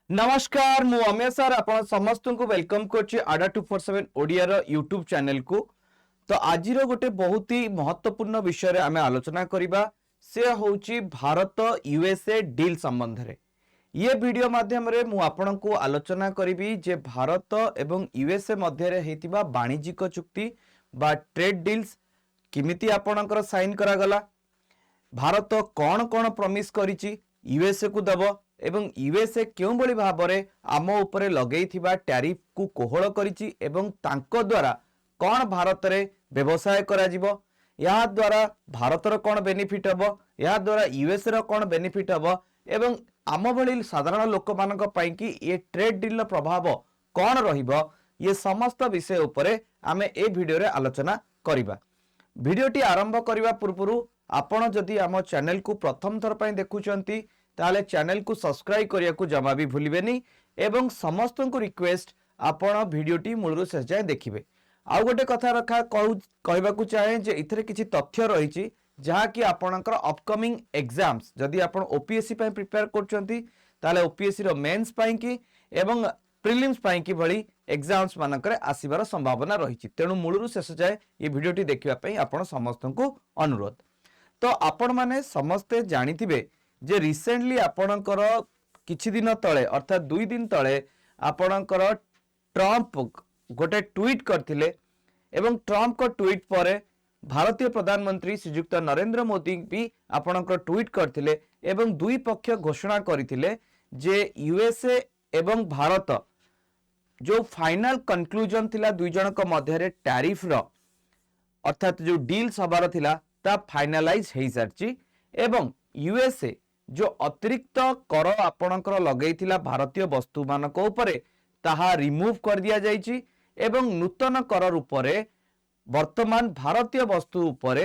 नमस्कार मु अमेय सर आपण समस्त को वेलकम करछि आडा 247 ओडिया रो यूट्यूब चैनल को। तो आज गोटे बहुत ही महत्वपूर्ण विषय रे आमे आलोचना करिबा से होछि भारत यूएसए डील संबंध रे। ये वीडियो माध्यम रे मु आपण को आलोचना करिबी जे भारत एवं यूएसए मध्य रे हेतिबा वाणिज्यिक चुक्ति बा ट्रेड डील्स किमिति आपणकर साइन करा गला, भारत कौन कौन प्रमिस करिछि यूएसए को दब एवं यूएसए क्यों बड़ी भाबरे आम उपरे लगेइथिबा टैरिफ को कोहल करिछि एवं तांको द्वारा कौन भारत रे व्यवसाय करा जिवो, या द्वारा भारतर कौन बेनिफिट हबो, या द्वारा यूएसए रो कौन बेनिफिट हबो एवं आम भली साधारण लोक मानक पई कि ये ट्रेड डील प्रभाव कौन रहिबो, ये समस्त विषय उपरे आमे ए वीडियो रे आलोचना करिबा। वीडियोटी आरंभ करने पूर्व आपण जदि आम चैनल को प्रथम थर पर देखुंती ताले चैनल को सब्सक्राइब करने को जमा भी भूलिबेनी एवं समस्त को रिक्वेस्ट आपण वीडियोटी मूलरू शेष जाए देखिए। आउ गोटे कथा रखा कहवाकू चाहे जे इथरे किछि तथ्य रही जहाँ कि आपणकर अपकमिंग एग्जाम्स जदि आपण ओपीएससी पई प्रिपेयर करछंती ताले ओपीएससी रो मेंस पई कि एवं प्रिलिम्स पई कि भली एग्जाम्स मानकर आसीबार संभावना रही। तेणु मूलरू शेष जाए ये वीडियोटी देखिबा पई आपण समस्त को अनुरोध। तो आपण माने समस्ते जानिथिबे जे रिसेंटली आपणकर किछि दिन तळे अर्थात 2 दिन तळे आपणकर ट्रम्प गोटे ट्वीट करथिले एवं ट्रम्प को ट्वीट परे भारतीय प्रधानमंत्री श्रीयुक्त नरेंद्र मोदी भी आपणकर ट्वीट करथिले एवं दुई पक्ष घोषणा करथिले जे यूएसए एवं भारत जो फाइनल कंक्लूजन थिला दुई जनक मध्य टैरिफ रो अर्थात जो डील सबार थिला ता फाइनलाइज हो सारी एवं यूएसए जो अतिरिक्त कर आपणकर लगेइथिला भारतीय वस्तु मानक उपरे ताहा रिमूव कर दिया जाइछि एवं नूतन कर रूप में वर्तमान भारतीय वस्तु उपरे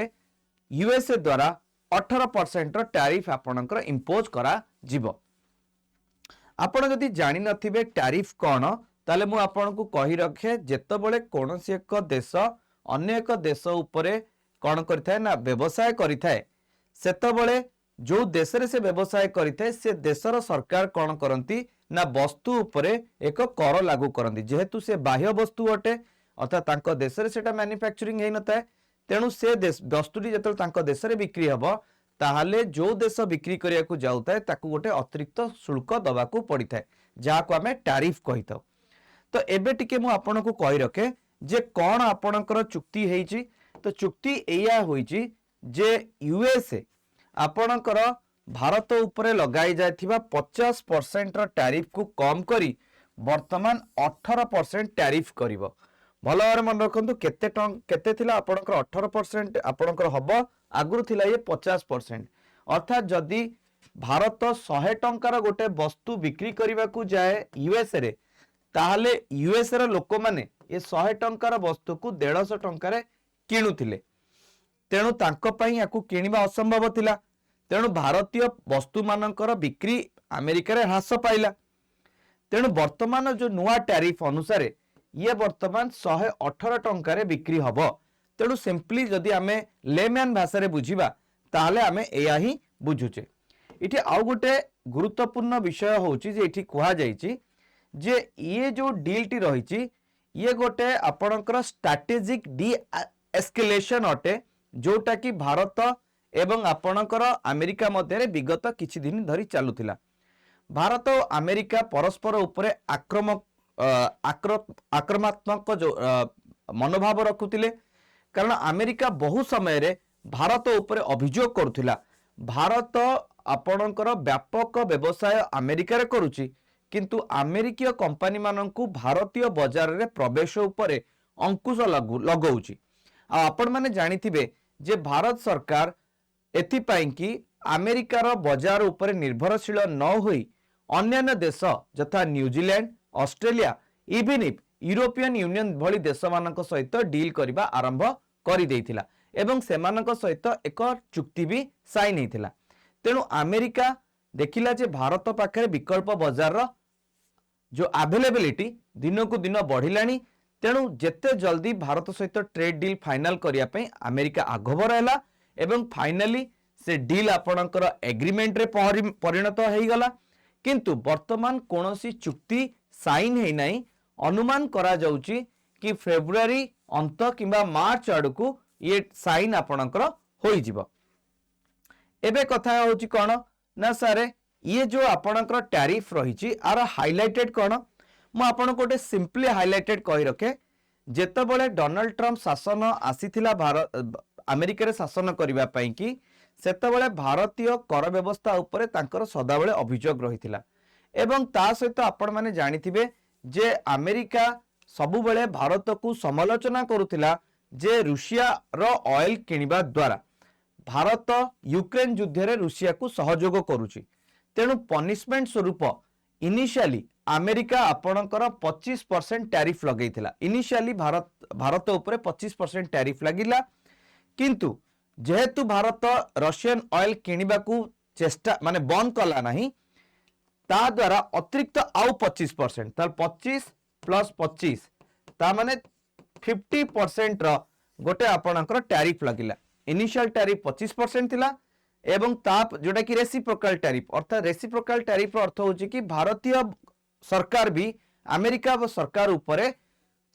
यूएसए द्वारा 18% टैरिफ आपणकर इंपोज करा जिवो। आपण जदि जानि नथिबे टैरिफ कौन ताले मु आपण को कहि रखे जेतबेले कोनोसी एक देश अन्य एक देश उपरे कौन करिथाय ना व्यवसाय करिथाय सेतबेले जो देश रे से व्यवसाय करिथाय से देशर सरकार कौन करंती ना वस्तु उपरे एक कर लागू करंती जेहेतु से बाह्य वस्तु अटे अर्थात तांको देश रे सेटा मैन्युफैक्चरिंग हेइ नथाय तेणु से देश वस्तुटी जेतल तांको देश रे बिक्री हबो ताहले जो देश बिक्री करिया को जाउताय ताकू गोटे अतिरिक्त शुल्क दबाकू पड़िथाय जाहाको आमे टैरिफ कहिथाउ। तो एबे टिके मु आपण को कहि रखे जे कौन आपणकर चुक्ति हेइची। तो चुक्ति एया होइची जे यूएसए आपणकर भारत उपरे लगाई जायथिबा 50% टैरिफ को कम करी वर्तमान 18% टैरिफ करिवो। भल भाव मन रखु केते थिला आपणकर 18% आपणकर हबो आगुरु थिला ये 50%। अर्थात जदि भारत 100 टंकार गोटे वस्तु बिक्री करने को जाए यूएसए रे ताहले यूएसए रो लोक माने ये 100 टंकार वस्तु को 150 टंकार किणुथिले तेणु तांको पई याकू किनिबा असंभव थिला। तेणु भारतीय वस्तु मानकर बिक्री अमेरिका रे ह्रास पाइला। तेणु वर्तमान जो नुआ टैरिफ अनुसार ये वर्तमान 118 टंकार बिक्री हबो। तेणु सिंपली जदि आमे लेमैन भाषा रे बुझिबा ताहले आमे एया ही बुझुचे। इठी आउ गोटे गुरुत्वपूर्ण विषय होउची जे इठी कुहा जाईची जे ये जो डील टी रहिची ये गोटे आपणकर स्ट्रैटेजिक डी एस्केलेशन अटे जोटा कि भारत एवं आपणकर अमेरिका मध्य विगत किछि दिन धरी चलुथिला। भारत और अमेरिका परस्पर उपरे आक्रमणात्मक जो मनोभाव रखुथिले कारण अमेरिका बहु समय रे भारत उपरे अभियोग करुथिला भारत आपणकर व्यापक व्यवसाय अमेरिका रे करूची किंतु अमेरिकीय कंपनी माननकु भारतीय बाजार रे प्रवेश उपरे अंकुश लगौची। आपण माने जानिथिबे जे भारत सरकार एथिपाई कि अमेरिकार बाजार उपरे निर्भरशील न होई अन्य देश यथा New Zealand Australia even if European union भली देश मानक सहित डील करबा आरंभ करि देइथिला एवं सेमानक सहित एक चुक्ति भी साइन हेइथिला। तेणु अमेरिका देखिला जे भारत पाखे विकल्प बाजार जो अवेलेबिलिटी दिन को दिन बढ़िलानी तेणु जेते जल्दी भारत सहित ट्रेड डील फाइनल करिया पई अमेरिका आगभर हैला एवं फाइनली से डील आपणकर एग्रीमेंट रे परिणत हो गला किंतु वर्तमान कोनोसी चुक्ति साइन है नहीं। अनुमान करा जाउची कि फेब्रुआरी अंत किंबा मार्च आड़कू ये साइन आपणकर होई जिवो। एबे कथा होची कोन ना सारे ये जो आपणकर टैरिफ रही आर हाइलाइटेड कौन मु आपन को सिंपली हाइलाइटेड कही रखे। जेतबले डोनाल्ड ट्रम्प शासन आसीथिला भारत अमेरिका रे शासन करिबा पई कि सेतबले भारतीय कर व्यवस्था उपरे तांकर सदाबले अभियोग रहिथिला एवं ता सहित आपण माने जानिथिबे जे अमेरिका सबुबले भारत को समालोचना करुथिला जे रूसिया रो ऑयल किनिबा द्वारा भारत यूक्रेन युद्ध रे रूसिया को सहयोग करुची। तेणु पनिशमेंट स्वरूप इनिशियली अमेरिका आपणकर 25% टैरिफ लगेइथिला। इनिशियली भारत उपरे 25% टैरिफ लागिला किंतु जेहेतु भारत रशियन ऑयल किनिबा को चेष्टा माने बंद कला नहीं ता द्वारा अतिरिक्त आउ 25% तार 25 प्लस 25 ता माने 50% रो गोटे आपणकर टैरिफ लागिला। इनिशियल टैरिफ 25% थिला एवं ताप जोटा कि रेसिप्रोकल टैरिफ अर्थात रेसिप्रोकल टैरिफ अर्थ होची कि भारतीय सरकार भी अमेरिका सरकार उपरे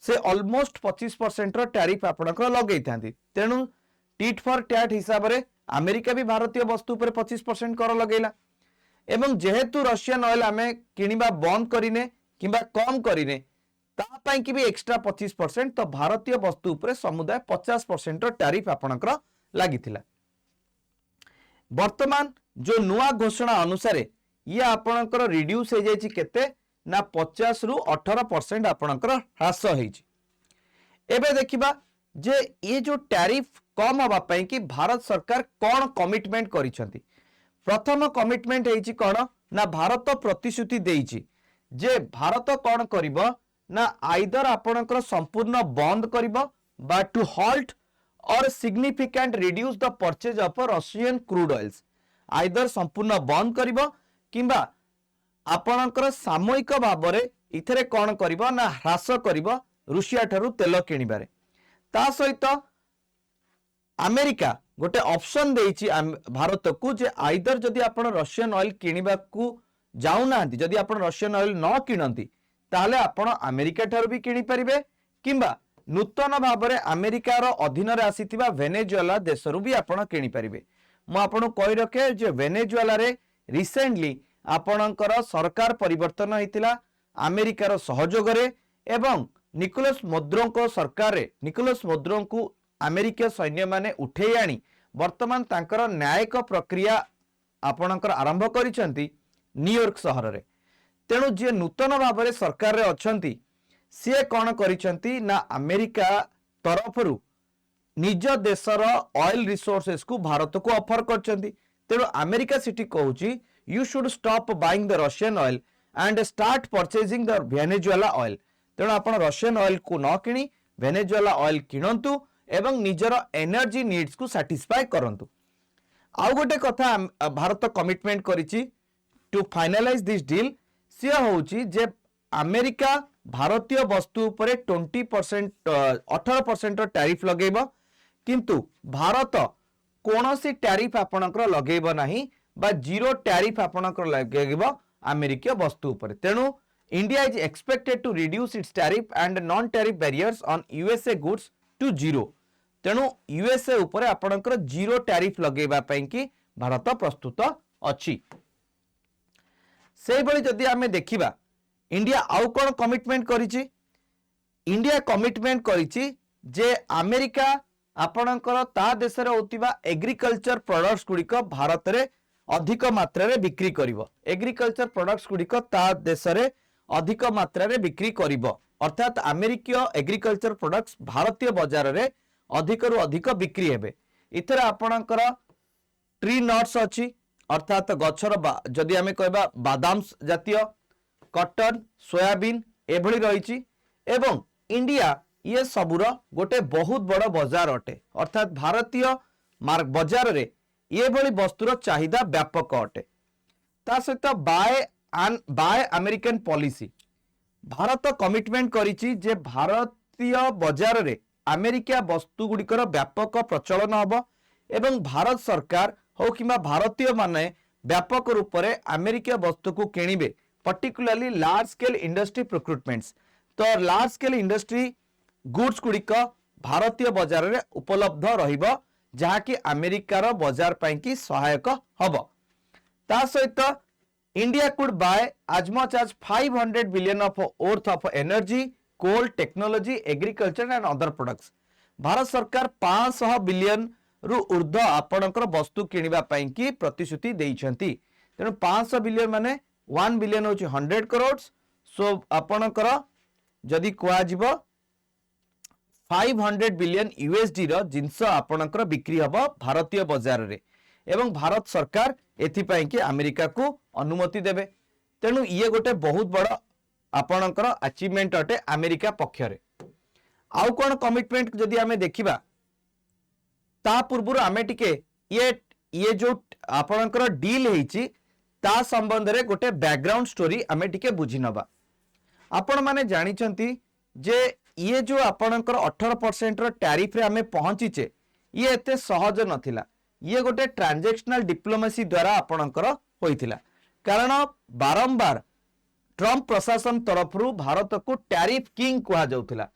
से ऑलमोस्ट 25% रो टैरिफ आपणकर लगेई थांती। तेणु टीट फॉर टैट हिसाब रे अमेरिका भी भारतीय वस्तु पर 25% कर लगेला एवं जेहेतु रशियन ऑयल आमे किनिबा बंद करिने किंबा कम करिने ता पई कि भी एक्स्ट्रा 25% तो भारतीय वस्तु पर समुदाय 50% रो टैरिफ आपणकर लागिथिला। वर्तमान जो नुआ घोषणा अनुसार ये आपणकर रिड्यूस हो जाइए केते ना 50 रु 18% आपणकर ह्रास होइछि। एबे देखिबा जे ये जो टैरिफ कम हवा पई कि भारत सरकार कौन कमिटमेंट करिसेंती। प्रथम कमिटमेंट हेछि कोन ना भारत प्रतिश्रुति देइछि जे भारत कौन करिवो ना आइदर आपणकर संपूर्ण बंद करिवो बा टू हॉल्ट और significant reduce the purchase of Russian crude oils either संपूर्ण बंद करिवो किंबा आपणकर सामूहिक भाबरे इथरे कौन करिवो ना ह्रास करिवो रूसिया ठारू तेल किनिबारे। ता सहित अमेरिका गोटे ऑप्शन देइछि भारत को जे आइदर जदि आपण रशियन ऑयल किनिबा को जाउना जदि आपण रशियन ऑयल न किनंती ताले आपण अमेरिका ठारू भी किनि परिबे किंबा नूतन भाव में अमेरिकार अधीन आसीथिबा वेनेजुएला देशरू भी आपण किनि परिबे। मु आपण कहि रखे जे वेनेजुएला रे रिसेंटली आपणकर सरकार परिवर्तन होइतिला अमेरिकार सहयोग रे एवं निकोलस मदुरो को सरकार रे निकोलस मदुरो को अमेरिका सैन्य माने उठेई आनी वर्तमान तांकर न्यायिक प्रक्रिया आपणकर आरंभ करिसेंती न्यूयॉर्क शहर रे। तेणु जे नूतन भाव में सरकार रे अछंती सी कौन करिसेंती ना अमेरिका तरफरु निज देशर ऑयल रिसोर्सेस को भारत को ऑफर करचंती। तेणु अमेरिका सिटी कहूची you should stop buying the Russian oil and start purchasing the Venezuela oil. तेणु आपण रशियन ऑयल को न किनी वेनेजुएला ऑयल किणंतु एवं निजर एनर्जी नीड्स को सैटिस्फाई करंतु। आउ गोटे कथा भारत कमिटमेंट करिछि टू फाइनलाइज दिस डील सी होची जे अमेरिका भारतीय वस्तु उपरे 20% 18% टैरिफ लगेब किंतु भारत कोनोसी टैरिफ आपणकर लगेब नाही बा जीरो टैरिफ आपणकर लगेब अमेरिकीय वस्तु उपरे। तेणु India is expected to reduce its tariff and non tariff barriers on USA goods to zero. तेणु यूएसए उपरे आपणकर जीरो टैरिफ लगेबा पई कि भारत प्रस्तुत अछि। सेहि भली जदि आमे देखिबा इंडिया आउ कौन कमिटमेंट करिछि इंडिया कमिटमेंट करिछि जे अमेरिका आपणकर ता देश रे होतिबा एग्रीकल्चर प्रोडक्ट्स गुड़िक भारत रे अधिक मात्रा रे बिक्री करिवो। एग्रीकल्चर प्रोडक्ट्स गुड़िक ता देश रे अधिक मात्रा रे बिक्री करिवो अर्थात अमेरिकीय एग्रीकल्चर प्रोडक्ट्स भारतीय बाजार रे अधिक रु अधिक बिक्री हेबे। इथरे आपणकर ट्री नट्स अछि अर्थात गछर जदि आमे कहबा बादाम जातीय कॉटन सोयाबीन एभली रही एवं इंडिया ये सबुर गोटे बहुत बड़ बाजार अटे अर्थात भारतीय बाजार रे ये भली वस्तुर चाहिदा व्यापक अटे। ता सहित by American policy Bharat commitment करिछि जे भारतीय बाजार रे अमेरिका वस्तु गुड़िकर व्यापक प्रचलन हबो एवं भारत सरकार हो किंबा भारतीय माने व्यापक रूप से अमेरिका वस्तु को किणिबे पर्टिकुलरली लार्ज स्केल इंडस्ट्री प्रोक्यूटमेंट्स। तो लार्ज स्केल इंडस्ट्री गुड्स गुड़िक भारतीय बाजार रे उपलब्ध रहिबो जहाँकि अमेरिकार बाजार पाई की सहायक हब। ता सहित India could bye as much as 500 billion of worth of energy, coal, technology, agriculture and other products। Bharat सरकार 500 बिलियन रु ऊर्ध्व आपणकर वस्तु किनिबा पाई की प्रतिश्रुति देइछंती। तेणु 500 बिलियन माने 1 बिलियन होची 100 करोड़। सो आपणकर जदि कुआ जिवो 500 बिलियन यूएसडी रो जिंस आपणकर बिक्री हबो भारतीय बाजार रे एवं भारत सरकार एथिपाई कि अमेरिका को अनुमति देबे। तेणु ये गोटे बहुत बड़ आपणकर अचीवमेंट अटे अमेरिका पक्षरे। आउ कोन कमिटमेंट जदि आमे देखिबा ता पूर्व आमे टिके ये जो आपणकर डील हेची ता संबंध रे गोटे बैकग्राउंड स्टोरी आमे टिके बुझी नबा। आपण माने जानि चंती जे ये जो आपणकर 18% रो टैरिफ रे आमे पहुंचीचे ये एते सहज नथिला। ये गोटे ट्रांजैक्शनल डिप्लोमेसी द्वारा आपणकर होइथिला कारण बारंबार ट्रंप प्रशासन तरफ भारत को टैरिफ किंग कहा जाउथिला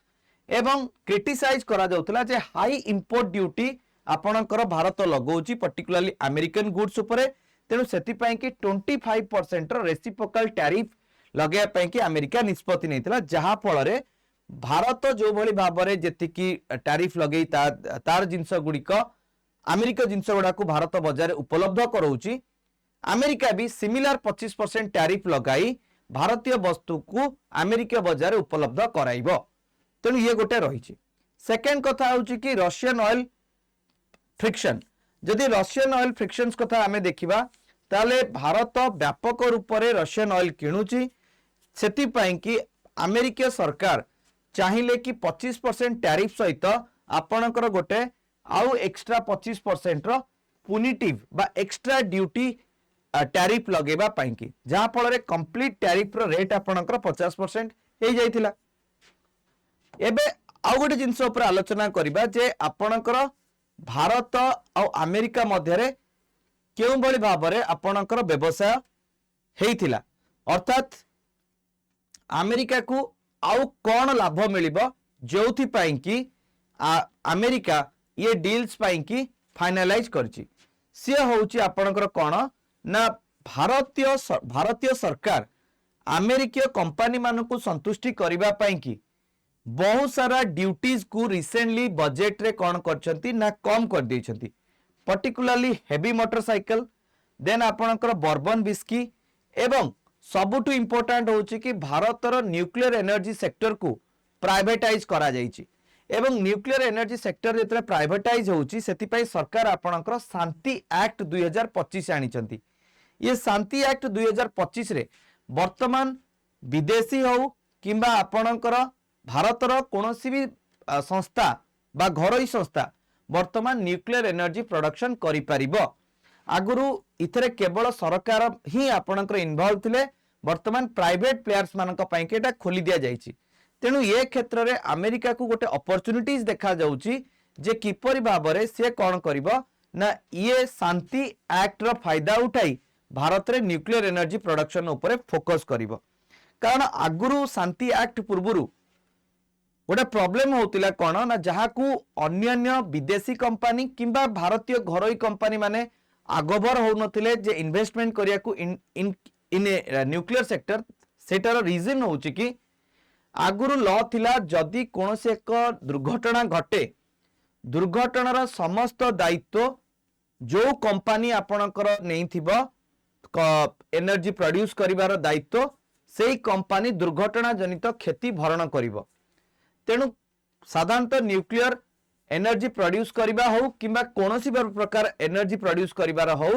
एवं क्रिटिसाइज करा जाउथिला जे हाई इंपोर्ट ड्यूटी आपणकर भारत लगौची पर्टिकुलरली अमेरिकन गुड्स उपरे। तेणु सेति पई कि 25% रेसिप्रोकल टैरिफ लगे पई कि अमेरिका निष्पत्ति नैथिला जहा फल रे भारत जो भली भाबरे जेतिकी टैरिफ लगेई तार जिंस गुड़िक अमेरिका जिंस गुड़ा को भारत बाजार उपलब्ध कराउची अमेरिका भी सिमिलर 25% टैरिफ लगाई भारतीय वस्तु को अमेरिका बाजार उपलब्ध कराइबो। तेणु ये गोटे रही। सेकेंड कथा होची कि रशियन ऑयल फ्रिक्शन। जदि रशियन ऑयल फ्रिक्शन कथा आमे देखिबा ताले भारत व्यापक रूप से रशियन ऑयल किणुची सेति पई कि अमेरिका सरकार चाहिए कि 25% टैरिफ सहित आपणकर गोटे आउ एक्स्ट्रा 25% रो पुनिटिव बा एक्स्ट्रा ड्यूटी टैरिफ लगेबा पाई कि जहां फल रे कंप्लीट टैरिफ रो रेट आपणकर 50% हे जाइथिला। एबे आउ गोटे जिंस ऊपर आलोचना करिबा जे आपणकर भारत और अमेरिका मध्य रे केउ बळी भाबरे आपणकर व्यवसाय हेइथिला अर्थात अमेरिका को आउ कोन लाभ मिलिबो जोथि पाई कि अमेरिका ये डील्स पाई कि फाइनलाइज करची। सी होउची आपणकर कोन ना भारतीय सरकार अमेरिकीय कंपनी मान को संतुष्टि करिबा पाई कि बहुत सारा ड्यूटीज को रिसेंटली बजेट रे कोन करछंती ना कम कर देछंती पर्टिकुलरली हेवी मोटरसाइकिल देन आपणकर बर्बन विस्की एवं सबुठु इंपोर्टेंट होची कि भारतर न्यूक्लियर एनर्जी सेक्टर को प्राइवेटाइज करा जायछि एवं न्यूक्लियर एनर्जी सेक्टर जेतले प्राइवेटाइज होची सेति पई सरकार आपणकर शांति एक्ट 2025 आनिचंती। ये शांति एक्ट 2025 रे वर्तमान विदेशी हो किंबा आपणकर भारतर कोनोसी भी संस्था बा घरोई संस्था वर्तमान न्यूक्लियर एनर्जी प्रोडक्शन करि परिबो। आगुरु इथरे केवल सरकार ही आपणकर इन्वॉल्व थिले वर्तमान प्राइवेट प्लेयर्स मानक पई केटा खोली दिया जायछि। तेणु ये क्षेत्र रे अमेरिका को गोटे अपॉर्चुनिटीज देखा जाउची जे किपरि भाबरे से कोन करिवो ना ये शांति एक्ट रो फायदा उठाई भारत रे न्यूक्लियर एनर्जी प्रोडक्शन ऊपर फोकस करिवो। कारण आगुरु शांति एक्ट पूर्वरु गोटे प्रॉब्लम होतिला कोन ना जहा को अन्य विदेशी कंपनी किंबा भारतीय घरोई कंपनी माने आगोबर हो नथिले जे इन्वेस्टमेंट करिया को इन न्यूक्लियर सेक्टर सेटार रीजन होची कि आगुरु लॉ थिला जदि कोनोसे एक दुर्घटना घटे दुर्घटनार समस्त दायित्व जो कंपनी आपणकर नहीं थिबो एनर्जी प्रोड्यूस करिवार दायित्व सेही कंपनी दुर्घटना जनित क्षति भरण करिवो। तेणु साधारणतः न्यूक्लियर एनर्जी प्रोड्यूस करिबा हो किंबा कोनोसी प्रकार एनर्जी प्रोड्यूस करिवार हो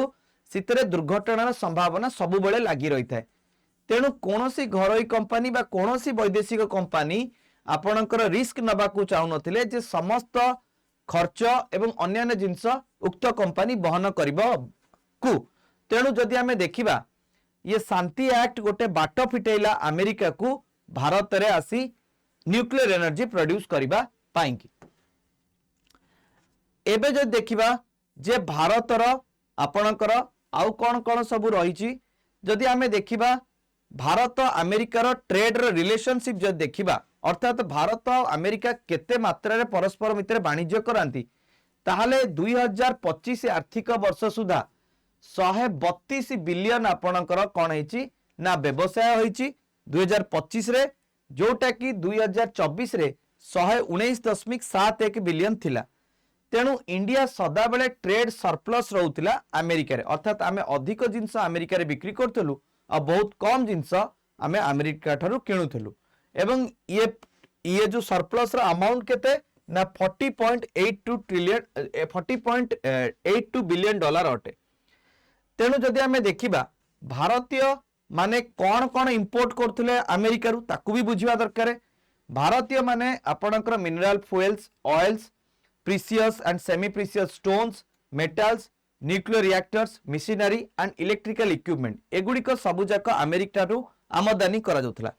सितरे दुर्घटनार संभावना सबु बेले लागि रही थाए। तेणु कोनोसी घरोई कंपनी बा कोनोसी वैदेशिक कंपनी आपणकर रिस्क नबाकू चाहू नथिले जे समस्त खर्च एवं अन्य जिंस उक्त कंपनी बहन करिबो कु। तेणु जदि आमे देखिबा ये शांति एक्ट गोटे बाट फिटेला अमेरिका को भारत रे आसी न्यूक्लियर एनर्जी प्रोड्यूस करिबा पाइंकी। एबे जदि देखिबा जे भारतर आपणकर आउ कौन सब रही जदि आमे देखिबा भारत अमेरिकार ट्रेड रिलेशनशिप जब देखिबा अर्थात भारत और अमेरिका केते मात्रा रे परस्पर मित्र वाणिज्य करांती ताहले 2025 आर्थिक वर्ष सुधा 132 बिलियन आपणकर कौन है ना व्यवसाय होईची 2025 रे जोटा कि 2024 रे 119.71 बिलियन थिला। तेणु इंडिया सदा बेले ट्रेड सरप्लस रहउतिला अमेरिका रे अर्थात आमे अधिक जिंस अमेरिका रे बिक्री करथलु आ बहुत कम जिंस आमे अमेरिका ठारू किणुथलु एवं ये जो सरप्लस रा अमाउंट केते ना 40.82 ट्रिलियन 40.82 बिलियन डॉलर अटे। तेणु जदि आमे देखिबा भारतीय माने कौन इंपोर्ट करथले अमेरिका रु ताकू भी बुझिबा दरकार। भारतीय माने आपणकर mineral fuels oils precious and semi precious stones metals nuclear reactors machinery and electrical equipment एगुड़िक सबुजाक अमेरिका रु आमदानी करा जाउथला।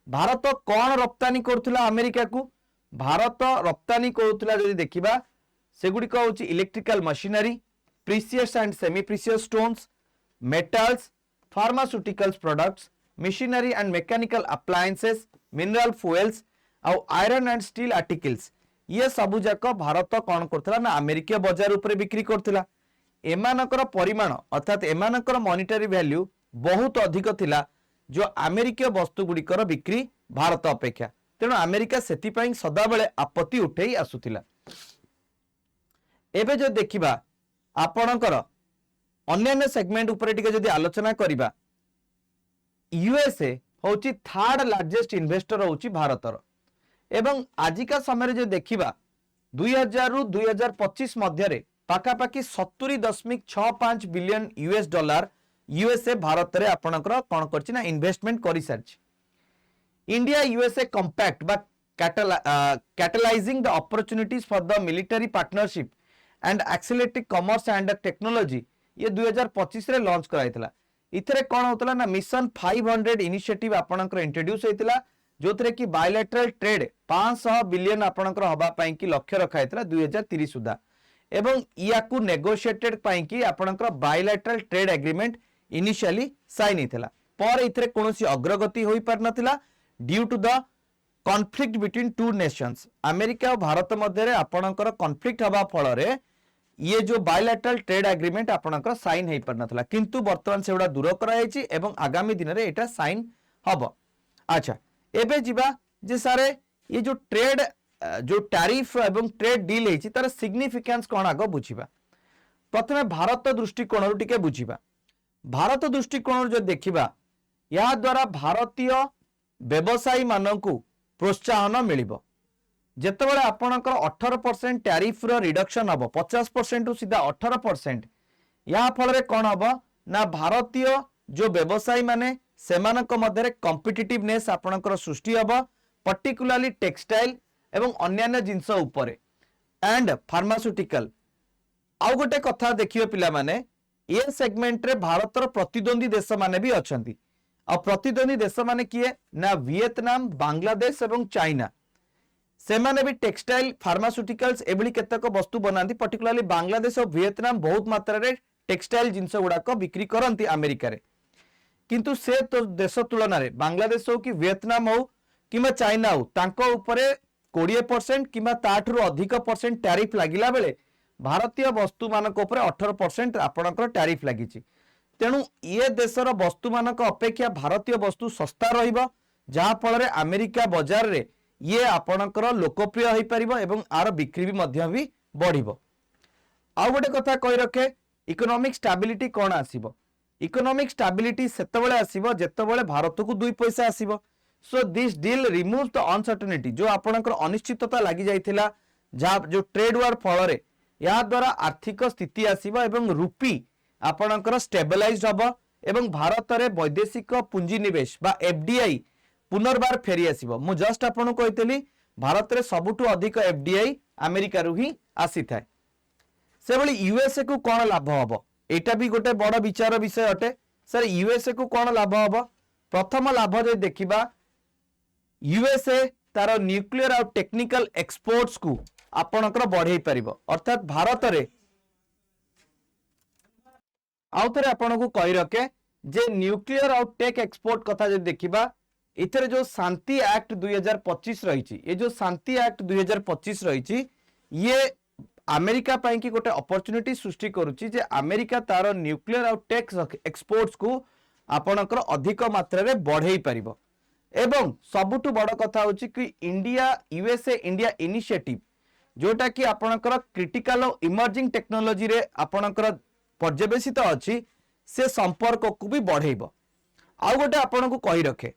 भारत कौन रप्तानी करुथला अमेरिका को भारत रप्तानी करुथला जदि देखिबा सेगुड़िक होची electrical machinery precious and semi precious stones metals pharmaceuticals products missionary and mechanical appliances mineral fuels आउ आयरन एंड स्टील आर्टिकल्स ये सबुजाक भारत कौन करथला ना अमेरिका बाजार उपरे बिक्री करथला। एमानकर परिमाण अर्थात एमानकर मॉनिटरी वैल्यू बहुत अधिक थिला जो अमेरिका वस्तु गुड़िकर बिक्री भारत अपेक्षा। तेणु अमेरिका सेतिपाई सदाबेले आपत्ति उठेई आसुथिला। एबे जो देखिबा आपणकर अन्य सेगमेंट उपरे टिके जदि आलोचना करिबा यूएसए होची थर्ड लार्जेस्ट इन्वेस्टर होची भारतर एवं आजिका समय जो देखिबा 2000 रु 2025 मध्य पाखापाखि 70.65 billion US dollar USA Bharat रे आपणकर कोन करछि ना इन्वेस्टमेंट करि सारछि। इंडिया यूएसए कंपैक्ट बा catalysing the opportunities for the military partnership and accelerating commerce and technology ये 2025 रे लॉन्च कराइतला। इथरे कोन होतला ना मिशन 500 इनिशिएटिव आपणकर इंट्रोड्यूस होइतला जोथरे कि बायलैटरल ट्रेड 500 बिलियन आपणकर हबा पई कि लक्ष्य रखाइतला 2030 सुधा एवं याकू नेगोशिएटेड पई कि आपणकर bilateral trade agreement initially sign हितला पर इथरे कोनोसी अग्रगति होई पार नथिला due to the conflict between two nations. America और भारत मध्य रे आपणकर कॉन्फ्लिक्ट हबा फल रे ये जो बायलैटरल ट्रेड एग्रीमेंट आपणकर साइन हेई पार नथिला किंतु वर्तमान सेउडा दूर करायछि एवं आगामी दिन रे एटा साइन हबो। अच्छा एबे जिबा जे सारे ये जो ट्रेड जो टैरिफ एवं ट्रेड डील है तार सिग्निफिकेंस कौन आग बुझा। प्रथमे भारत दृष्टिकोण टिके बुझा। भारत दृष्टिकोण जो देखा या द्वारा भारतीय व्यवसायी मानकु प्रोत्साहन मिलिबो। जेतेबेले आपणकर 18% टैरिफ रो रिडक्शन हबो 50% रु सीधा 18% या फल रे कोन हबो ना भारतीय जो व्यवसायी माने सेमानक मध्यरे कॉम्पिटिटिवनेस आपणकर सृष्टि हबो पर्टिकुलरली टेक्सटाइल एवं अन्यान्य जिनस उपरे एंड फार्मास्यूटिकल। आउ गोटे कथा देखियो पिला माने ये सेगमेंट रे भारतर प्रतिद्वंदी देश माने भी अछंती आ प्रतिद्वंदी देश माने किए ना वियतनाम बांग्लादेश एवं चाइना से माने भी टेक्सटाइल फार्मास्यूटिकल्स एभली केतक वस्तु बनाती पर्टिकुलरली बांग्लादेश और वियतनाम बहुत मात्रा रे टेक्सटाइल जिनस गुड़ाक बिक्री करती अमेरिका रे किंतु से तो देश तुलन में बांग्लादेश हो कि वियतनाम हो कि चाइना हो तांको उपरे 20% किंबा ताठरू अधिक परसेंट टैरिफ लागिला बेले भारतीय वस्तु मानक उपरे 18% आपणकर टैरिफ लागिछि। तेणु ये देशर वस्तु मानक अपेक्षा भारतीय वस्तु सस्ता रहिबो जहा फल रे अमेरिका बाजार रे ये आपणकर लोकप्रिय होई परिबो एवं आर बिक्री भी मध्य भी बढ़िबो। आ गोटे कथा कहि रखे इकोनॉमिक स्टेबिलिटी कोन आसीबो। इकोनॉमिक स्टेबिलिटी सेतबेले आसीबो जेतबेले भारत को 2 पैसा आसीबो। So this deal remove the uncertainty जो आपणकर अनिश्चितता लागि जाइथिला जहा जो ट्रेड वार फल रे या द्वारा आर्थिक स्थिति आसीबो एवं रुपी आपणकर स्टेबलाइज्ड हबो एवं भारत रे वैदेशिक पुंजी निवेश बा एफडीआई पुनर्बार फेरी आसीबो। मु जस्ट आपन कहितली भारत रे सबुठु अधिक एफडीआई अमेरिका रु ही आसी थाए। से बळी यूएसए को कोन लाभ हबो एटा भी गोटे बड़ विचार विषय अटे। सर यूएसए को कोन लाभ हबो प्रथम लाभ जे देखिबा यूएसए तार न्यूक्लियर और टेक्निकल एक्सपोर्ट्स को आपणकर बढ़ाई पारिबो अर्थात भारत रे आउ थे आपको कही रखे जे न्यूक्लियर आउ टेक एक्सपोर्ट कथा जो देखा इधर जो शांति एक्ट 2025 रही ये जो शांति एक्ट 2025 रही ये अमेरिका पाई कि गोटे अपॉर्चुनिटी सृष्टि करुच्ची जे अमेरिका तार न्यूक्लियर आउ टेक एक्सपोर्ट्स को आपणकर अधिक मात्रा रे बढ़ई पारिबो एवं सबुठु बड़ कथा होची कि इंडिया यूएसए इंडिया इनिशिएटिव जोटा कि आपणकर क्रिटिकल और इमर्जिंग टेक्नोलॉजी रे आपणकर पर्यवेसित अच्छी से संपर्क को भी बढ़ेब आउ गोटे आपण को कही रखे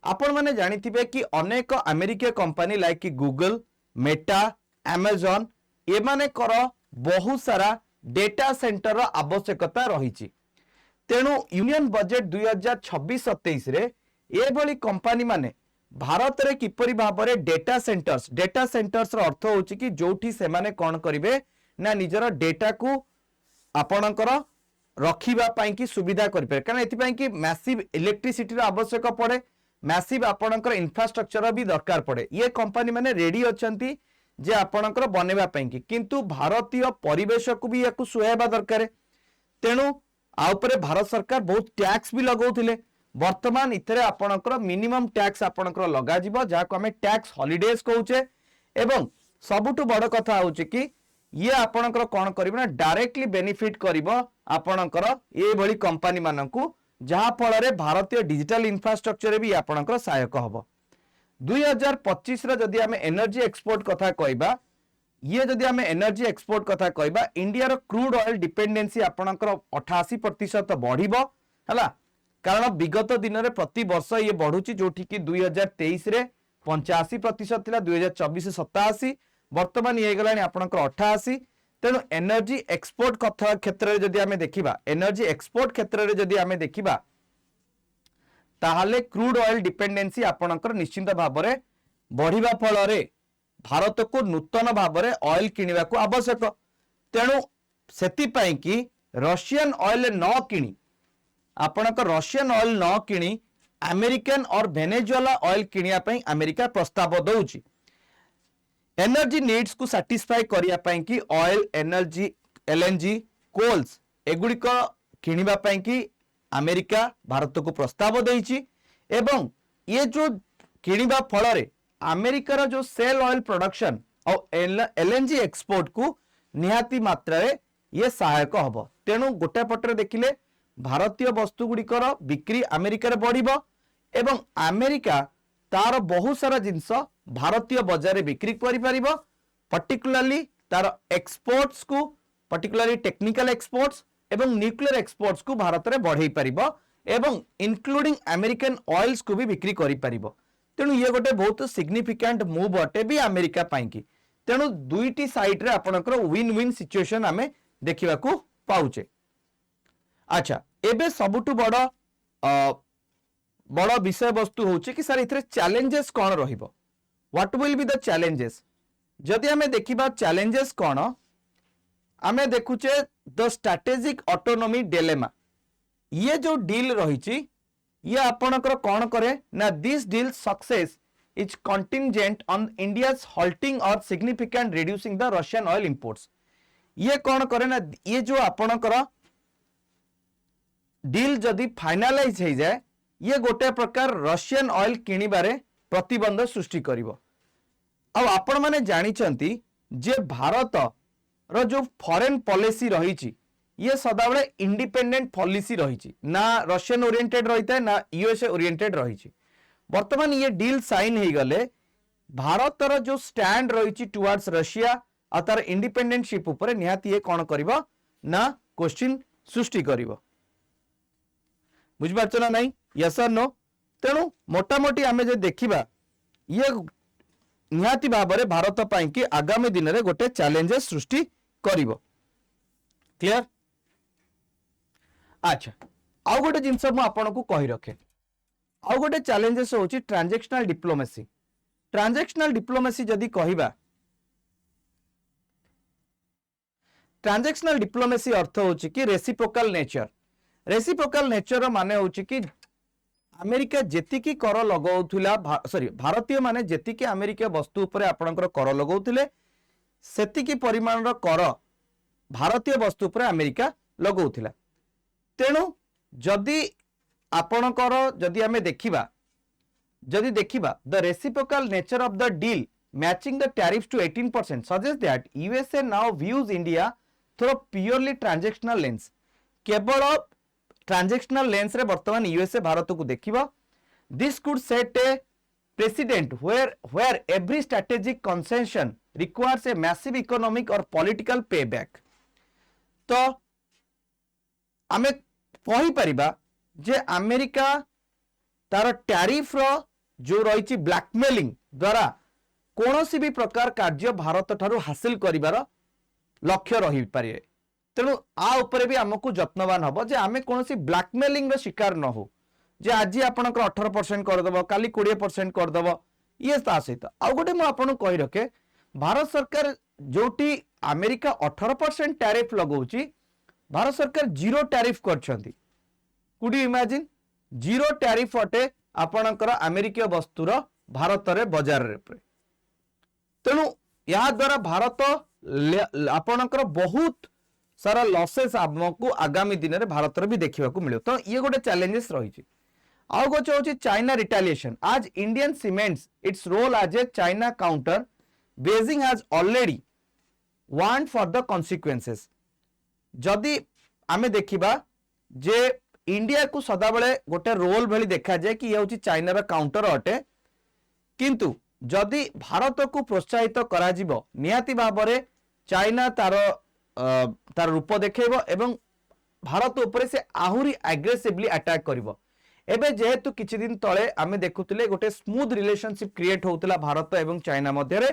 आपण मैंने जानिथिबे कि अनेक America company like Google Meta Amazon एमाने कर बहुत सारा डेटा सेंटर आवश्यकता रही तेणु यूनियन बजेट 2026-27 रे ये भली कंपनी माने भारत रे किपरि भाव में डेटा सेंटर्स रो अर्थ होची कि जोठी से माने कौन करिवे ना निजर डेटा को आपणकर रखिबा पाई कि सुविधा करिपे कारण एथि कि मैसिव इलेक्ट्रिसिटी रो आवश्यक पड़े मैसिव आपणकर इंफ्रास्ट्रक्चर भी दरकार पड़े ये कंपनी माने रेडी अछंती जे आपणकर बनेबा पाई कि किंतु भारतीय परिवेश को भी याकु सुहायबा दरकार तेणु आ उपरे भारत सरकार बहुत टैक्स भी लगौथिले वर्तमान इथरे आपणकर मिनिमम टैक्स आपणकर लगा जिवो जाको हमें टैक्स हॉलिडेज कहउचे एवं सबुठु बड़ कथा होचे कि ये आपणकर कोन करिबो ना डायरेक्टली बेनिफिट करिवो आपणकर ए भली कंपनी मानकू जहा फल रे भारतीय डिजिटल इंफ्रास्ट्रक्चर भी आपणकर सहायक हबो 2025 रे जदि हमें एनर्जी एक्सपोर्ट कथा कहबा ये जदि हमें एनर्जी एक्सपोर्ट कथा कहबा इंडिया रो क्रूड ऑयल डिपेंडेंसी आपणकर 88% बढ़िबो हला कारण विगत दिन में प्रति वर्ष ये बढ़ुची जोठी कि 2023 रे 85% थिला 2024 87 वर्तमान ये गलानी आपणकर 88 तेणु एनर्जी एक्सपोर्ट कथा क्षेत्र रे जदि हमें देखिबा एनर्जी एक्सपोर्ट क्षेत्र रे जदि हमें देखिबा ताहाले क्रूड ऑयल डिपेंडेंसी आपणकर निश्चित भाव में बढ़िबा फल रे भारत को नूतन भाव में ऑयल किनिबा को आवश्यक तेणु सेति पई कि रशियन ऑयल न किनी आपणकर रशियन ऑयल न किनी अमेरिकन और वेनेजुएला ऑयल किनिया पई अमेरिका प्रस्ताव दउची एनर्जी नीड्स को सैटिस्फाई करिया पई कि ऑयल एनर्जी एलएनजी कोल्स एगुड़िक किनिबा पई कि अमेरिका भारत को प्रस्ताव देइची एवं ये जो किनिबा फल रे अमेरिकार जो सेल ऑयल प्रोडक्शन और एलएनजी एक्सपोर्ट को निहाती मात्रा रे ये सहायक हबो तेणु गोटे पटरे देखिले भारतीय वस्तु गुड़िकर बिक्री अमेरिका बढ़िबो एवं अमेरिका तार बहुत सारा जिनस भारतीय बाजार रे बिक्री करि परिबो पर्टिकुलरली तार एक्सपोर्ट्स को पर्टिकुलरली टेक्निकल एक्सपोर्ट्स एवं न्यूक्लियर एक्सपोर्ट्स को भारत रे बढ़ाई परिबो एवं इंक्लूडिंग अमेरिकन ऑयल्स को भी बिक्री करि परिबो तेणु ये गोटे बहुत सिग्निफिकेंट मूव अटे भी अमेरिका पाई कि तेणु दुईटी साइड रे आपनकर विन विन सिचुएशन आमे देखिबा को पाउचे अच्छा एबे सबुठु बड़ विषय वस्तु होची कि सर इथरे चैलेंजेस कोन रहिबो what will be the challenges जदि हमें देखिबा चैलेंजेस कोन आमे देखुचे द स्ट्रैटेजिक ऑटोनॉमी डिलेमा ये जो डील रही ये आपणकर कौन करे ना this deal success is contingent on India's halting or significant reducing the Russian oil imports ये कौन करे ना ये जो आपणकर डील जदि फाइनालाइज हो जाए ये गोटे प्रकार रशियन ऑयल किणिबारे प्रतिबंध सृष्टि करिवो अब आपण माने जानिचंती जे भारत रो जो फॉरेन पॉलिसी रही ये सदाबले इंडिपेंडेंट पॉलिसी रही ना रशियन ओरिएंटेड रही है ना यूएसए ओरिएंटेड रही वर्तमान ये डील साइन हो गले भारत रो जो स्टैंड रही टुवर्ड्स रशिया और तार इंडिपेंडेंटशिप ऊपर निहाती ये कौन करिवो ना क्वेश्चन सृष्टि करिवो बुझ पारछ ना नहीं यस और नो तेणु मोटामोटी आमे जे देखिबा ये निहाती भाव में भारत पाई कि आगामी दिन में गोटे चैलेंजेस सृष्टि करिवो क्लियर अच्छा आउ गोटे जिनस मु आपन को कहि रखे आउ गोटे चैलेंजेस होची ट्रांजैक्शनल डिप्लोमेसी जदि कहिबा ट्रांजैक्शनल डिप्लोमेसी अर्थ होची कि रेसिप्रोकल नेचर माने होची कि अमेरिका जेतिकी कर लगौथिला भारतीय माने जेतिकी अमेरिका वस्तु उपरे आपनकर कर लगौथिले सेतिकी परिमाण कर भारतीय वस्तु उपरे अमेरिका लगौथिला तेणु जदि आपणकर जदि आमे देखिबा जदि देखिबा the reciprocal nature of the deal matching the tariffs to 18% suggest that USA now views India through purely transactional lens केवल ट्रांजैक्शनल लेंस रे वर्तमान यूएसए भारत को देखिबा this could set a precedent where every strategic concession requires a massive economic or political payback तो आमे कहि परिबा जे America तार tariff रो जो रही ब्लैकमेलिंग द्वारा कौनसी भी प्रकार कार्य भारत ठारू हासिल करिवार लक्ष्य रही पारे तेणु आ उपरे भी आमको जत्नवान हबो जे आमे कौनसी ब्लैकमेलिंग रो शिकार न हो जे आज आपनकर 18% करदेव काली 20% करदेव ये ता सहित आउ गोटे मु आपन कहि रखे भारत सरकार जोटी अमेरिका 18% टैरिफ लगाउची भारत सरकार जीरो टैरिफ करछंती could you imagine zero tariff अटे आपनकर अमेरिकीय वस्तुर भारत रे बाजार रे तेणु या द्वारा भारत आपनकर बहुत सारा लॉसेस आमको आगामी दिन में भारत भी देखा मिले तो ये गोटे चैलेंजेस रही आउ गोटे हूँ China retaliation as Indian cements its role as a China counter Beijing has already warn for the consequences जदि आमे देखिबा जे इंडिया को सदाबले गोटे रोल भली देखा जाए कि ये चाइना रा काउंटर अटे किंतु जदि भारत को प्रोत्साहित करा जिवो निहाती भाबरे चाइना तार रूप देखैबो एवं भारत ऊपर से आहुरी एग्रेसिवली अटैक करिवो एबे जेहेतु किछि दिन तळे आमे देखुतिले गोटे स्मूथ रिलेशनशिप क्रिएट होउतला भारत एवं चाइना मध्य रे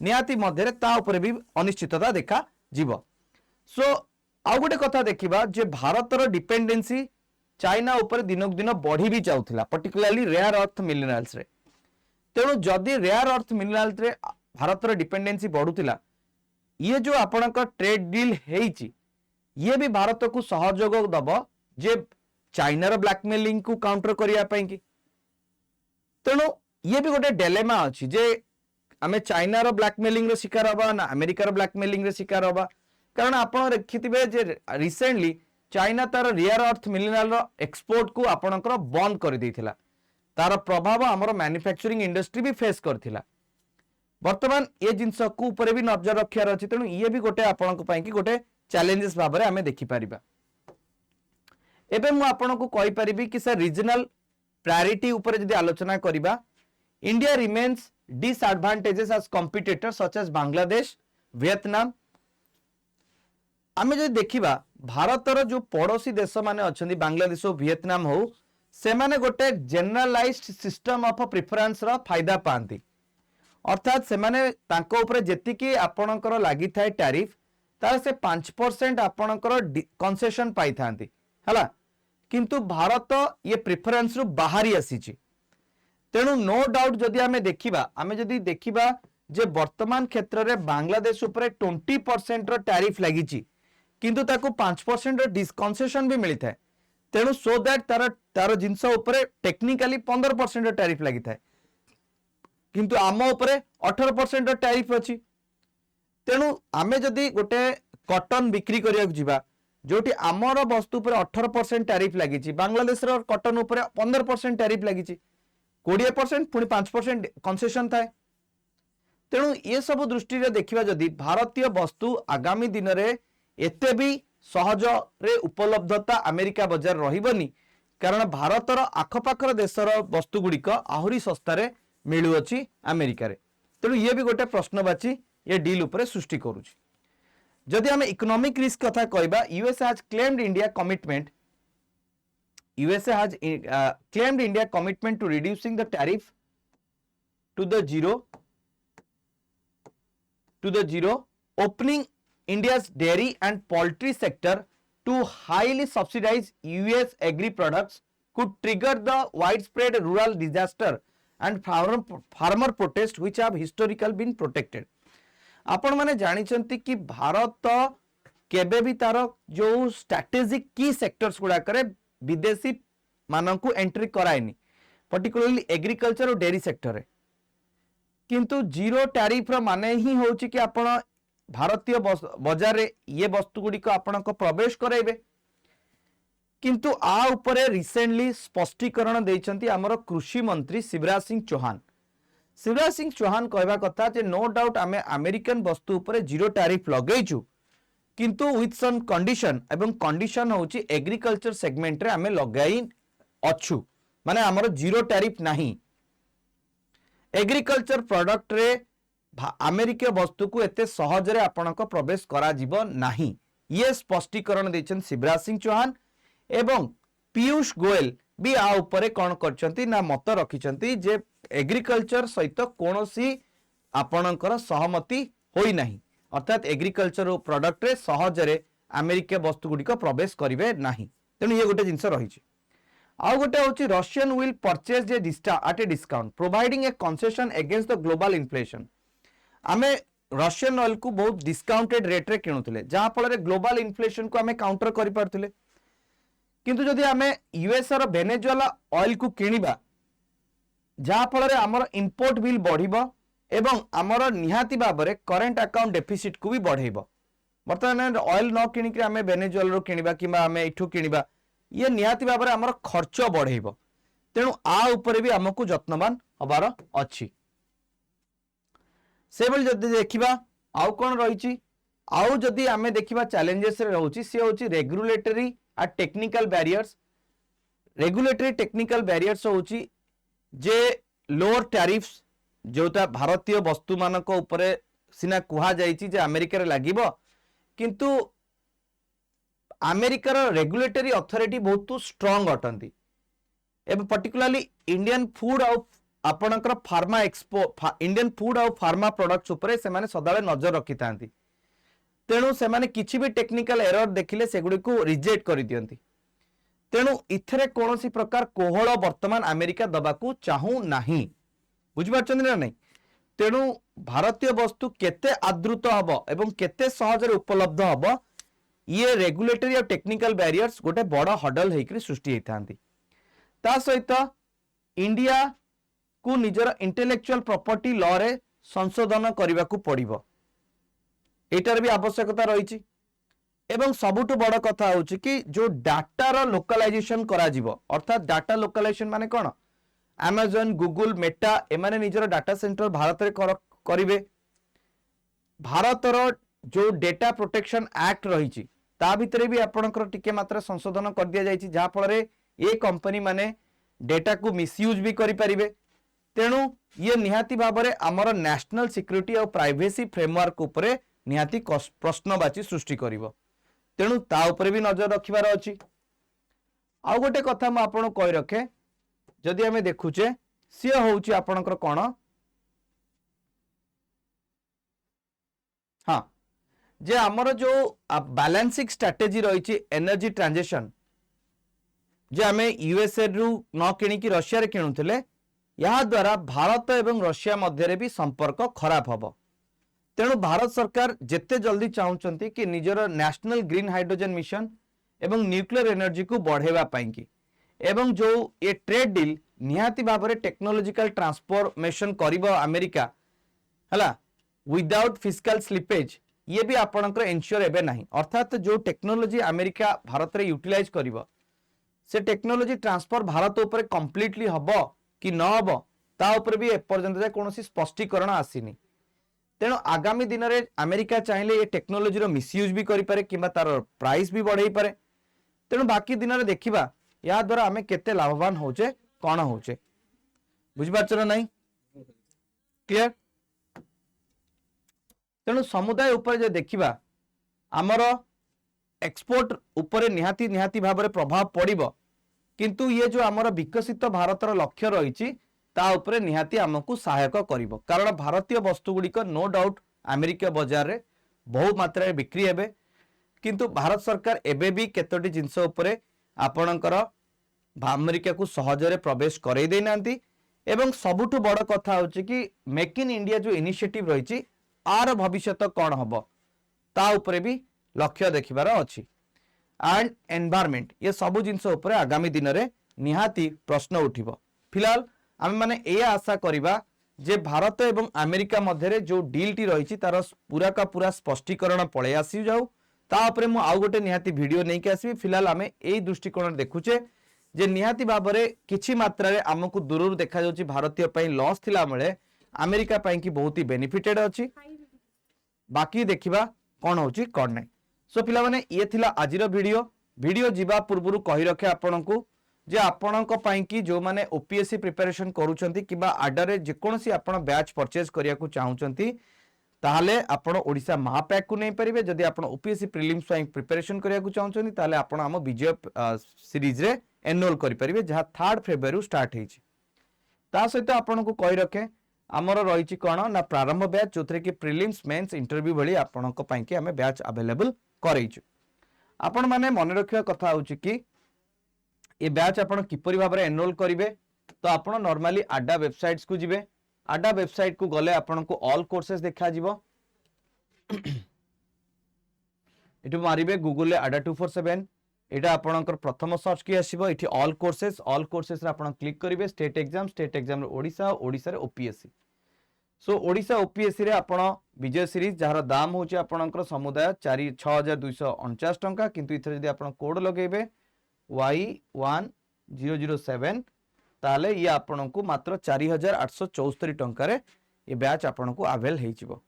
निहाती मध्य रे ता ऊपर भी अनिश्चितता देखा जिवो सो आउ गोटे कथा देखिबा जे भारतर डिपेंडेंसी चाइना ऊपर दिनक दिन बढ़ी भी जाउथला पर्टिकुलरली रेयर अर्थ मिनरल्स रे तेणु जदि रेयर अर्थ मिनरल्स रे भारतर डिपेंडेंसी बढ़ुतिला ये जो आपनका ट्रेड डील हेइची ये भी भारत को सहयोग दब जे चाइना रो ब्लैकमेलिंग को काउंटर करिया पई कि तेणु ये भी गोटे डिलेमा अछि जे आमे चाइना रो ब्लैकमेलिंग रो शिकार हबा ना अमेरिका रो ब्लैकमेलिंग रो शिकार हबा कारण आपण देखिथिबे जे रिसेंटली चाइना तार रेयर अर्थ मिनरल रो एक्सपोर्ट को आपनकर बंद कर देथिला तार प्रभाव हमर मैन्युफैक्चरिंग इंडस्ट्री भी फेस करथिला वर्तमान ये जिनस को ऊपर भी नजर रखियार अछि तेणु ये भी गोटे आपनक पई कि गोटे चैलेंजेस भाबरे आमे देखि परिबा एबे मु आपनको कहि परिबी कि सर रीजनल प्रायोरिटी ऊपर जदि आलोचना करिबा India remains disadvantages as competitor such as Bangladesh Vietnam आमे जदि देखिबा भारतर जो पड़ोसी देश माने अछंदी बांग्लादेश और वियतनाम हो से माने गोटे जनरलाइज्ड सिस्टम ऑफ प्रेफरेंस रा फायदा पांती अर्थात से माने तांको ऊपर जेतिकी आपणकर लागि थाए टैरिफ तार से 5% आपणकर कंसेशन पाई थांती हला किंतु भारत ये प्रेफरेंस रु बाहरी आसीची तेणु नो डाउट जदि आमे देखिबा जे वर्तमान क्षेत्र रे बांग्लादेश ऊपर 20% रो टैरिफ लागिची किंतु ताको 5% रो कंसेशन भी मिली थाए तेणु सो दैट तार जिंस ऊपर टेक्निकली 15% रो टैरिफ लागि थाए किंतु आम ऊपर 18% रो टैरिफ अछि तेणु आमे जदि गोटे कॉटन बिक्री करिया जिबा जोटी आमर वस्तु पर 18% टैरिफ लगी बांग्लादेश कॉटन उपर 15% टैरिफ लगी 20% पुणी 5% कंसेशन थाए तेणु ये सब दृष्टि रे देखिबा जदि भारतीय वस्तु आगामी दिन रे एते भी सहज रे उपलब्धता अमेरिका बाजार रहिबनी कारण भारतर आखपाखर देशर वस्तु गुड़िक आहुरी सस्तारे मिलुअछि अमेरिका रे तेणु ये भी गोटे प्रश्नवाची ये डील उपरे सृष्टि करूछि जदि हम इकोनॉमिक रिस्क कथा कहबा USA has claimed India commitment to reducing the tariff to the zero opening India's dairy and poultry sector to highly subsidized US agri products could trigger the widespread rural disaster and farmer protest which have historically been protected. आपण माने जानिचंती कि भारत केबे भी तार जो strategic की sectors गुडा करे विदेशी मानकु एंट्री करायनी पर्टिकुलरली एग्रीकल्चर और डेयरी सेक्टर रे किंतु जीरो टैरिफ रो माने ही होची कि आपण भारतीय बाजार रे ये वस्तु गुडी को आपण को प्रवेश कराइबे किंतु आ उपरे रिसेंटली स्पष्टीकरण देइछंती हमर कृषि मंत्री शिवराज सिंह चौहान। शिवराज सिंह चौहान कहवा कथा जे नो डाउट आमे अमेरिकन वस्तु उपरे जीरो टैरिफ लगेइछु, किंतु विथ सम कंडीशन, एवं कंडीशन होची एग्रीकल्चर सेगमेंट रे आमे लगाई अछु, माने हमर जीरो टैरिफ नाही। एग्रीकल्चर प्रोडक्ट रे अमेरिका वस्तु को एते सहज रे आपनक प्रवेश करा जीव नाही, ये स्पष्टीकरण देछन शिवराज सिंह चौहान। एवं पीयूष गोयल भी आ उपरे कौन करछंती ना मत रखिछंती जे एग्रीकल्चर सहित कोनोसी आपणकर सहमति होई नाही, अर्थात एग्रीकल्चर प्रोडक्ट रे सहज रे अमेरिका वस्तु गुडी को प्रवेश करिवे नाही। तेनु ये गोटे जिंस रहिछि। आ गोटे होछि रशियन विल परचेज जे at a discount providing a concession against the global inflation. आमे रशियन ऑयल को बहुत डिस्काउंटेड रेट रे किणुथिले, जहां फल रे ग्लोबल इन्फ्लेशन को आमे काउंटर करि पारथिले। किंतु जदि आमे यूएस रो वेनेजुएला ऑयल को किनिबा, जहां फल रे हमर इंपोर्ट बिल बढ़िबो एवं हमर निहाती भाबरे करंट अकाउंट डेफिसिट को भी बढ़ेबो। वर्तमान ऑयल न किनिक आमे वेनेजुएला रो किनिबा किबा आमे इठू किनिबा, ये निहाती भाबरे हमर खर्च बढ़ेबो। तेणु आ ऊपर भी हमकु जत्नवान हबार अछि। सेबल जदि देखिबा आउ कोन रहिछि, आउ जदि आमे देखिबा चैलेंजेस रे रहउछि, से होछि रेगुलेटरी आ technical barriers. Regulatory technical barriers होछि जे लोअर टैरिफ्स, जोटा भारतीय वस्तु मानक ऊपर सिना कुहा जाइछि जे अमेरिका रे लागिबो, किंतु अमेरिकार रेगुलेटरी अथॉरिटी बहुत स्ट्रांग अटंती। एवं पर्टिकुलरली इंडियन फूड आउ आपणकर फार्मा इंडियन फूड आउ फार्मा प्रोडक्ट्स उपरे से माने सदाले नजर रखि थांती। तेणु से माने किछि भी टेक्निकल एरर देखिले सेगुडी को रिजेक्ट करि दियंती। तेणु इथरे कोनोसी प्रकार कोहळ वर्तमान अमेरिका दबाकू चाहू नाही, बुझि पारछन ना नहीं। तेणु भारतीय वस्तु केते आदृत हबो एवं केते सहज रे उपलब्ध हबो, ये रेगुलेटरी और टेक्निकल बैरियर्स गोटे बड़ हडल हेकरी सृष्टि होइथांती। ता सहित इंडिया को निजर इंटेलेक्चुअल प्रॉपर्टी लॉ रे संशोधन करने को पड़िबो, एटार भी आवश्यकता रही। एवं सबुठ बड़ कथा होछि कि जो डाटा लोकलाइजेशन करा जिवो, अर्थात डाटा लोकलाइजेशन माने कोन, अमेजन गूगल मेटा एमाने निजर डाटा सेंटर भारत रे करिवे। भारतर जो डेटा प्रोटेक्शन एक्ट रही ता भितरे भी आपनकर टिके मात्रा संशोधन कर दिया जाइछि, जहा फल रे ये कंपनी माने डेटा को मिसयूज भी करि परिबे। तेणु ये निहाती भाबरे हमर नेशनल सिक्योरिटी और प्राइवेसी फ्रेमवर्क उपरे निहाती प्रश्नवाची सृष्टि करिवो। तेणु ता उपरे भी नजर रखिबार अछि। आ गोटे कथा म आपन कहि रखे, जदि हमें देखुचे से होउची आपनकर कोन, हाँ जे हमर जो बैलेंसिंग स्ट्रेटेजी रही एनर्जी ट्रांजिशन, जे आमे यूएसए रु न किणी कि रशिया रे किणुथिले, या द्वारा भारत एवं रशिया मध्य भी संपर्क खराब हबो। तेणु भारत सरकार जेते जल्दी चाहूचंती कि निजर नेशनल ग्रीन हाइड्रोजन मिशन एवं न्यूक्लियर एनर्जी को बढ़ेवा पाइंकी, एवं जो ये ट्रेड डील निहाती भाबरे टेक्नोलॉजिकल ट्रांसफॉर्मेशन करिवो अमेरिका हला विदाउट फिस्कल स्लिपेज, ये भी आपनकर एंश्योर एबे नहीं। अर्थात जो टेक्नोलॉजी अमेरिका भारत रे यूटिलाइज करिवो, से टेक्नोलॉजी ट्रांसफर भारत ऊपर कंप्लीटली हबो कि न हबो, ता ऊपर भी एपर्यंत जे कोनोसी स्पष्टीकरण आसीनी। तेणु आगामी दिन में अमेरिका चाहिए ये टेक्नोलॉजी रो मिसयूज भी करि पारे किबा तार प्राइस भी बढ़ाई पारे। तेणु बाकी दिन में देखिबा या द्वारा आमे केते लाभवान होचे कोन होचे, बुझि पारछ ना नहीं, क्लियर। तेणु समुदाय ऊपर जे देखिबा आमर एक्सपोर्ट ऊपर निहाती निहाती भाबरे प्रभाव पड़िबो, किंतु ये जो आमर विकसित भारतर लक्ष्य रही ता उपरे निहाती आमको सहायक करिवो। कारण भारतीय वस्तु गुड़िक नो डाउट अमेरिका बाजार रे बहु मात्रा बिक्री हेबे, किंतु भारत सरकार एबे भी केतोटी जिंस उपरे आपणकर अमेरिका को सहजरे प्रवेश करई दे नांती। एवं सबुठु बड़ कथा होची कि मेक इन इंडिया जो इनिशिएटिव रही आर भविष्यत कौन हम ता उपरे भी लक्ष्य देखिबार अछि। एंड एनवायरमेंट ये सबु जिंस उपरे आगामी दिन में निहाती प्रश्न उठिबो। फिलहाल आम मैंने ये आशा करिबा जे भारत एवं अमेरिका मध्य जो डील टी रही तार पूरा का पूरा स्पष्टीकरण पड़े आसी जाऊ, तापरे मु आउ गोटे निहाती वीडियो नहीं के आसीबी फिलहाल आमे एई दृष्टिकोण देखुचे जे निहाती भाबरे किछि मात्रा रे हमकु दूररु देखा जाउची भारतीय पई लॉस थिला मळे अमेरिका पई की बहुत ही बेनिफिटेड अछि बाकी देखिबा कोन होची कोन नै सो पिला माने ये थिला आजिरो वीडियो जिबा पूर्वरु कहि रखे आपनकु जे आपणक पई की जो माने ओपीएससी प्रिपरेशन करूचंती किबा आडरे जे कोनसी आपण बैच परचेज करिया को चाहुचंती ताहले आपण ओडिसा महापैक को नहीं परिबे जदि आपण ओपीएससी प्रीलिम्स पई प्रिपरेशन करिया को चाहुचंती ताहले आपण हम विजय सीरीज रे एनरोल करि परिबे जहा 3 फेब्रुआरी स्टार्ट हेची ता सहित आपण को कहि रखे आमर रही कौन ना प्रारंभ बैच जो कि प्रिलिम्स मेंस इंटरव्यू भली आपण कि आम बैच अवेलेबल करइछु आपण माने मन रखिया कथा होची कि ये बैच आपण किपरि भाबरे एनरोल करिवे तो आपण नॉर्मली आडा वेबसाइट्स को जिवे आडा वेबसाइट को गले आपण को ऑल कोर्सेस देखा जिवो एटु मारिबे गूगल ले आडा 247 एटा आपणकर प्रथम सर्च की आसीबो इठी ऑल कोर्सेस रे आपण क्लिक करिवे स्टेट एग्जाम रे ओडिसा रे ओपीएससी सो ओडिसा ओपीएससी रे आपण विजय सीरीज जहार दाम होची आपणकर समुदाय 6249 टंका किंतु इथरे जदि आपण कोड लगेबे Y1007 ताले ये आपण को मात्र 4874 टंका रे ये बैच आपण को अवेल हेई जिवो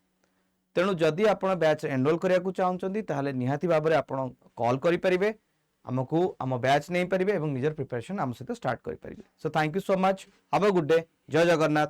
तेणु जदि आपण बैच एनरोल करिया को चाहउचंती ताले निहाती भाबरे आपण कॉल करि परिबे हमकु हम बैच नहीं परिबे एवं निजर प्रिपरेशन हम सहित स्टार्ट करि परिबे so thank you so much have a good day जय जगन्नाथ।